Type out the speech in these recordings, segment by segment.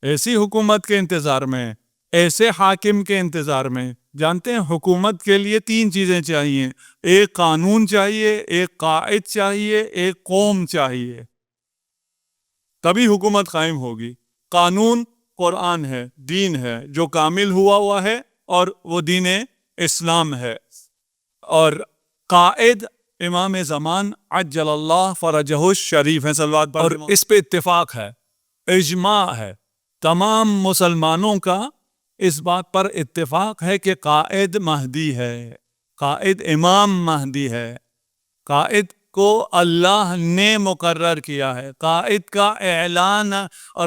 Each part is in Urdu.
ایسی حکومت کے انتظار میں، ایسے حاکم کے انتظار میں. جانتے ہیں حکومت کے لیے 3 چیزیں چاہیے: ایک قانون چاہیے، ایک قائد چاہیے، ایک قوم چاہیے. تبھی حکومت قائم ہوگی. قانون قرآن ہے، دین ہے جو کامل ہوا ہے، اور وہ دین اسلام ہے. اور قائد امام زمان عجل اللہ فرجہ الشریف ہے، صلوات پڑھ. اور اس پہ اتفاق ہے، اجماع ہے تمام مسلمانوں کا. اس بات پر اتفاق ہے کہ قائد مہدی ہے، قائد امام مہدی ہے. قائد کو اللہ نے مقرر کیا ہے. قائد کا اعلان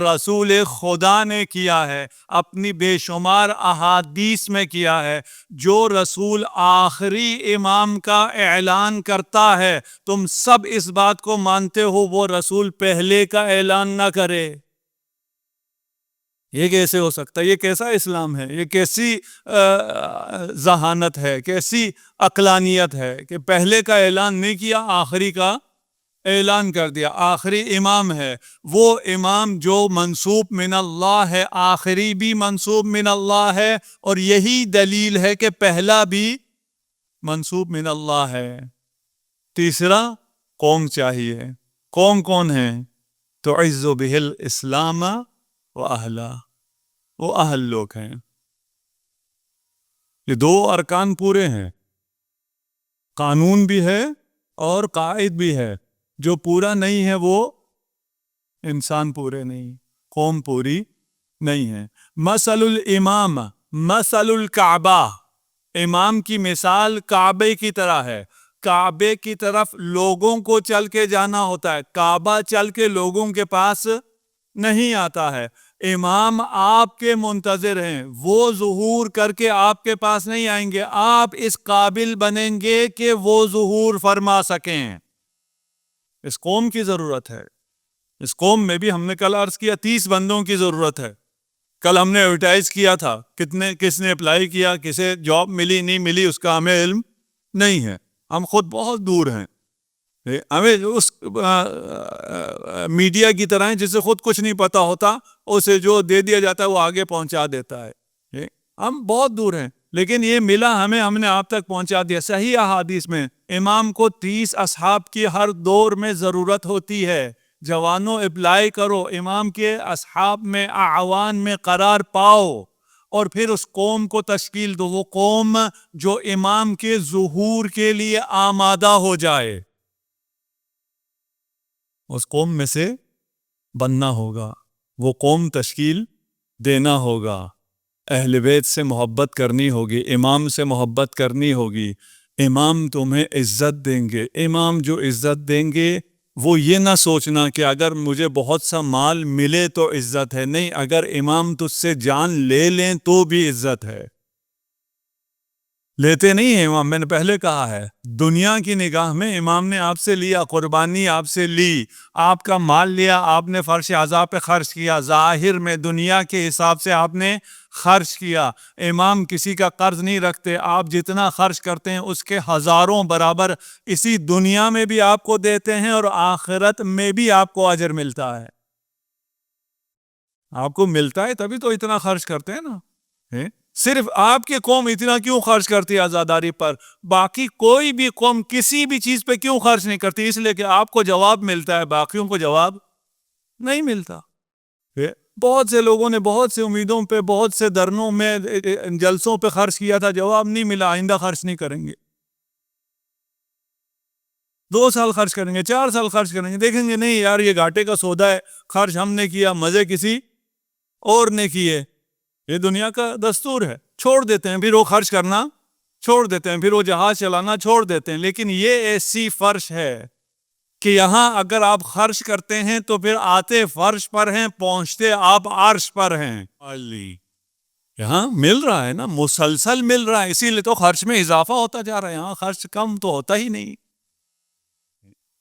رسول خدا نے کیا ہے، اپنی بے شمار احادیث میں کیا ہے. جو رسول آخری امام کا اعلان کرتا ہے، تم سب اس بات کو مانتے ہو وہ رسول پہلے کا اعلان نہ کرے. یہ کیسے ہو سکتا ہے؟ یہ کیسا اسلام ہے؟ یہ کیسی ذہانت ہے؟ کیسی عقلانیت ہے کہ پہلے کا اعلان نہیں کیا، آخری کا اعلان کر دیا. آخری امام ہے وہ امام جو منسوب من اللہ ہے، آخری بھی منسوب من اللہ ہے، اور یہی دلیل ہے کہ پہلا بھی منسوب من اللہ ہے. تیسرا، قوم چاہیے. قوم کون ہے؟ تعز بہ الاسلام و اہلا، وہ اہل لوگ ہیں. یہ 2 ارکان پورے ہیں، قانون بھی ہے اور قائد بھی ہے. جو پورا نہیں ہے وہ انسان پورے نہیں، قوم پوری نہیں ہے. مثل الامام مثل الکعبہ، امام کی مثال کعبے کی طرح ہے. کعبے کی طرف لوگوں کو چل کے جانا ہوتا ہے، کعبہ چل کے لوگوں کے پاس نہیں آتا ہے. امام آپ کے منتظر ہیں، وہ ظہور کر کے آپ کے پاس نہیں آئیں گے، آپ اس قابل بنیں گے کہ وہ ظہور فرما سکیں. اس قوم کی ضرورت ہے. اس قوم میں بھی ہم نے کل عرض کیا 30 بندوں کی ضرورت ہے. کل ہم نے ایڈورٹائز کیا تھا، کس نے اپلائی کیا، کسے جاب ملی نہیں ملی اس کا ہمیں علم نہیں ہے. ہم خود بہت دور ہیں، ہمیں اس میڈیا کی طرح جسے خود کچھ نہیں پتا ہوتا، اسے جو دے دیا جاتا ہے وہ آگے پہنچا دیتا ہے. ہم بہت دور ہیں، لیکن یہ ملا ہمیں، ہم نے آپ تک پہنچا دیا. صحیح احادیث میں امام کو 30 اصحاب کی ہر دور میں ضرورت ہوتی ہے. جوانوں اپلائی کرو، امام کے اصحاب میں اعوان میں قرار پاؤ، اور پھر اس قوم کو تشکیل دو. وہ قوم جو امام کے ظہور کے لیے آمادہ ہو جائے، اس قوم میں سے بننا ہوگا، وہ قوم تشکیل دینا ہوگا. اہل بیت سے محبت کرنی ہوگی، امام سے محبت کرنی ہوگی. امام تمہیں عزت دیں گے. امام جو عزت دیں گے وہ یہ نہ سوچنا کہ اگر مجھے بہت سا مال ملے تو عزت ہے. نہیں، اگر امام تجھ سے جان لے لیں تو بھی عزت ہے. لیتے نہیں ہیں امام، میں نے پہلے کہا ہے، دنیا کی نگاہ میں امام نے آپ سے لیا، قربانی آپ سے لی، آپ کا مال لیا، آپ نے فرش اعضاء پہ خرچ کیا، ظاہر میں دنیا کے حساب سے آپ نے خرچ کیا. امام کسی کا قرض نہیں رکھتے، آپ جتنا خرچ کرتے ہیں اس کے ہزاروں برابر اسی دنیا میں بھی آپ کو دیتے ہیں، اور آخرت میں بھی آپ کو اجر ملتا ہے. آپ کو ملتا ہے تبھی تو اتنا خرچ کرتے ہیں نا. صرف آپ کی قوم اتنا کیوں خرچ کرتی ہے آزاداری پر؟ باقی کوئی بھی قوم کسی بھی چیز پہ کیوں خرچ نہیں کرتی؟ اس لیے کہ آپ کو جواب ملتا ہے، باقیوں کو جواب نہیں ملتا. بہت سے لوگوں نے بہت سے امیدوں پہ، بہت سے دھرنوں میں، جلسوں پہ خرچ کیا تھا، جواب نہیں ملا. آئندہ خرچ نہیں کریں گے. 2 سال خرچ کریں گے، 4 سال خرچ کریں گے، دیکھیں گے نہیں یار یہ گھاٹے کا سودا ہے، خرچ ہم نے کیا، مزے کسی اور نے کیے. یہ دنیا کا دستور ہے. چھوڑ دیتے ہیں، پھر وہ خرچ کرنا چھوڑ دیتے ہیں، پھر وہ جہاز چلانا چھوڑ دیتے ہیں. لیکن یہ ایسی فرش ہے کہ یہاں اگر آپ خرچ کرتے ہیں تو پھر آتے فرش پر ہیں، پہنچتے آپ عرش پر ہیں. یہاں مل رہا ہے نا، مسلسل مل رہا ہے، اسی لیے تو خرچ میں اضافہ ہوتا جا رہا ہے. یہاں خرچ کم تو ہوتا ہی نہیں.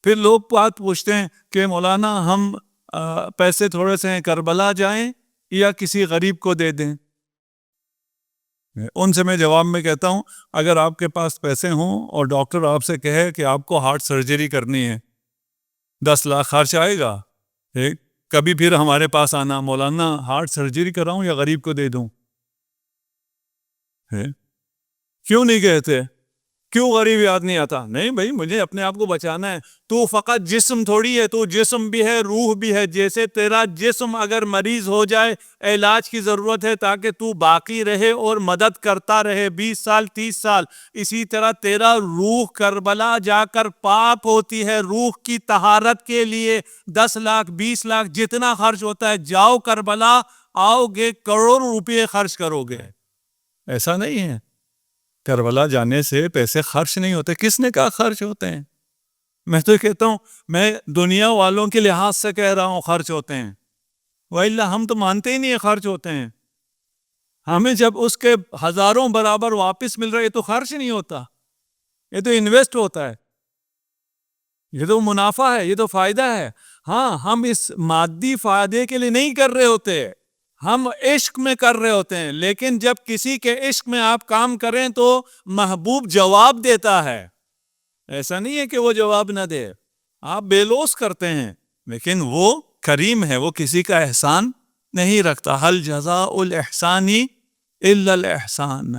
پھر لوگ بات پوچھتے ہیں کہ مولانا ہم پیسے تھوڑے سے ہیں، کربلا جائیں یا کسی غریب کو دے دیں؟ ان سے میں جواب میں کہتا ہوں، اگر آپ کے پاس پیسے ہوں اور ڈاکٹر آپ سے کہے کہ آپ کو ہارٹ سرجری کرنی ہے، 10 لاکھ خرچ آئے گا، کبھی پھر ہمارے پاس آنا، مولانا ہارٹ سرجری کراؤں یا غریب کو دے دوں؟ کیوں نہیں کہتے؟ کیوں غریب یاد نہیں آتا؟ نہیں بھائی، مجھے اپنے آپ کو بچانا ہے. تو فقط جسم تھوڑی ہے، تو جسم بھی ہے، روح بھی ہے. جیسے تیرا جسم اگر مریض ہو جائے، علاج کی ضرورت ہے تاکہ تو باقی رہے اور مدد کرتا رہے 20 سال 30 سال، اسی طرح تیرا روح کربلا جا کر پاک ہوتی ہے. روح کی طہارت کے لیے 10 لاکھ 20 لاکھ جتنا خرچ ہوتا ہے، جاؤ کربلا، آؤ گے کروڑوں روپے خرچ کرو گے. ایسا نہیں ہے. کربلا جانے سے پیسے خرچ نہیں ہوتے. کس نے کہا خرچ ہوتے ہیں؟ میں تو کہتا ہوں، میں دنیا والوں کے لحاظ سے کہہ رہا ہوں خرچ ہوتے ہیں. وَإِلَّا ہم تو مانتے ہی نہیں ہیں خرچ ہوتے ہیں. ہمیں جب اس کے ہزاروں برابر واپس مل رہا ہے، یہ تو خرچ نہیں ہوتا، یہ تو انویسٹ ہوتا ہے، یہ تو منافع ہے، یہ تو فائدہ ہے. ہاں، ہم اس مادی فائدے کے لیے نہیں کر رہے ہوتے، ہم عشق میں کر رہے ہوتے ہیں. لیکن جب کسی کے عشق میں آپ کام کریں تو محبوب جواب دیتا ہے. ایسا نہیں ہے کہ وہ جواب نہ دے. آپ بے لوث کرتے ہیں، لیکن وہ کریم ہے، وہ کسی کا احسان نہیں رکھتا. حل جزاء الاحسان الا الاحسان.